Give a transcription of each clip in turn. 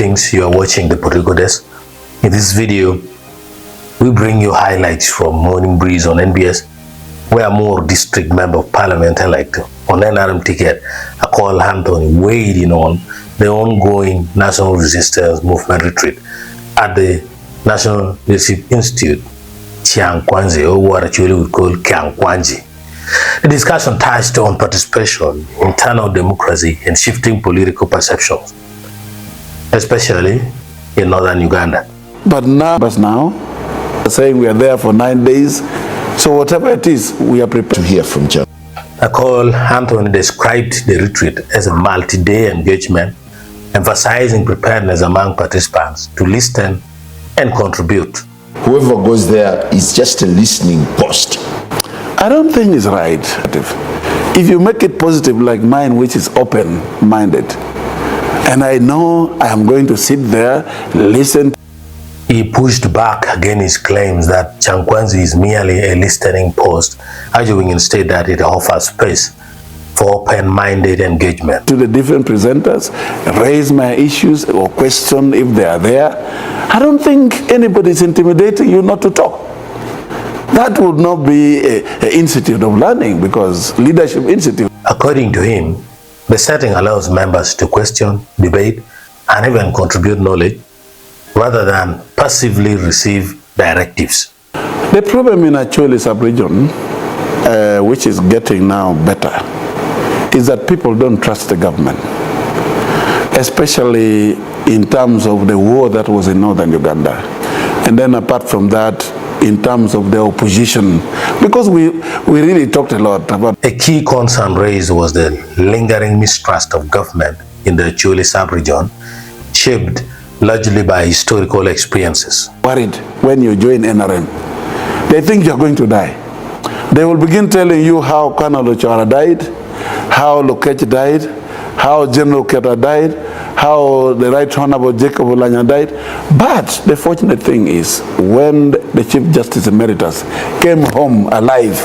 Greetings, you are watching the Political Desk. In this video, we bring you highlights from Morning Breeze on NBS, where more district member of parliament-elect on NRM ticket, Akol Anthony, weighed in on the ongoing national resistance movement retreat at the National Leadership Institute, Kyankwanzi, or what Acholi would call Kyankwanzi. The discussion touched on participation, internal democracy, and shifting political perceptions, especially in northern Uganda. But now, saying we are there for 9 days, so whatever it is, we are prepared to hear from Jonam. Akol Anthony described the retreat as a multi-day engagement, emphasizing preparedness among participants to listen and contribute. Whoever goes there is just a listening post. I don't think it's right. If you make it positive like mine, which is open-minded, and I know I am going to sit there, listen. He pushed back against claims that Kyankwanzi is merely a listening post, arguing instead that it offers space for open-minded engagement. To the different presenters, raise my issues or question if they are there. I don't think anybody is intimidating you not to talk. That would not be an institute of learning, because leadership institute. According to him, the setting allows members to question, debate, and even contribute knowledge rather than passively receive directives. The problem in Acholi sub-region, which is getting now better, is that people don't trust the government, especially in terms of the war that was in northern Uganda. And then apart from that, in terms of the opposition, because we really talked a lot about. A key concern raised was the lingering mistrust of government in the Acholi sub-region, shaped largely by historical experiences. Worried when you join NRM. They think you're going to die. They will begin telling you how Colonel Ochara died, how Lokech died, how General Keta died, how the Right Honorable Jacob Olanya died. But the fortunate thing is, when the Chief Justice Emeritus came home alive,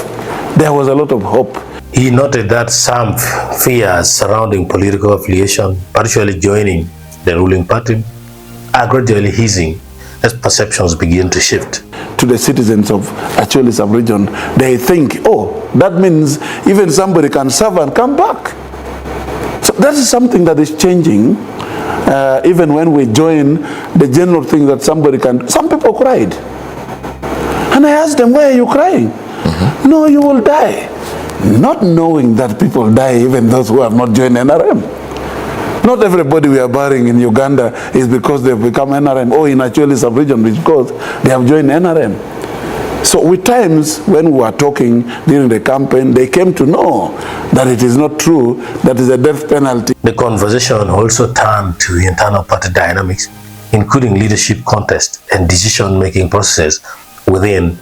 there was a lot of hope. He noted that some fears surrounding political affiliation, partially joining the ruling party, are gradually easing as perceptions begin to shift. To the citizens of Acholi sub-region, they think, oh, that means even somebody can serve and come back. So that is something that is changing. Even when we join, the general thing that somebody can do. Some people cried. And I asked them, why are you crying? No, you will die. Not knowing that people die, even those who have not joined NRM. Not everybody we are burying in Uganda is because they have become NRM, or in Acholi sub-region because they have joined NRM. So with times when we were talking during the campaign, they came to know that it is not true, that is a death penalty. The conversation also turned to internal party dynamics, including leadership contest and decision-making processes within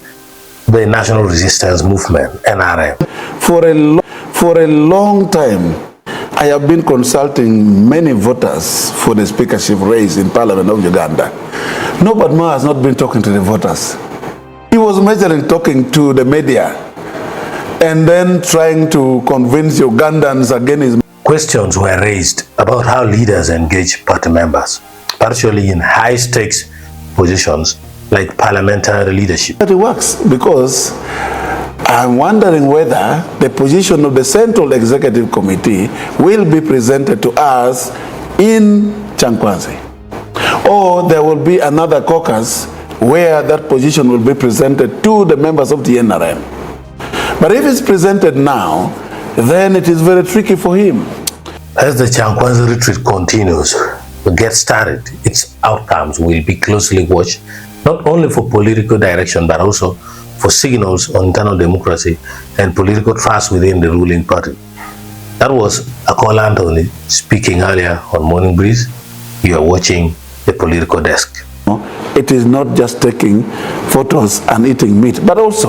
the National Resistance Movement, NRM. For a long time, I have been consulting many voters for the speakership race in Parliament of Uganda. No, but Ma has not been talking to the voters. He was majorly talking to the media and then trying to convince Ugandans against. Questions were raised about how leaders engage party members, particularly in high-stakes positions like parliamentary leadership. But it works, because I'm wondering whether the position of the Central Executive Committee will be presented to us in Kyankwanzi, or there will be another caucus where that position will be presented to the members of the NRM. But if it's presented now, then it is very tricky for him. As the Kyankwanzi retreat continues to get started, its outcomes will be closely watched, not only for political direction, but also for signals on internal democracy and political trust within the ruling party. That was Akol Anthony speaking earlier on Morning Breeze. You are watching the Political Desk. It is not just taking photos and eating meat, but also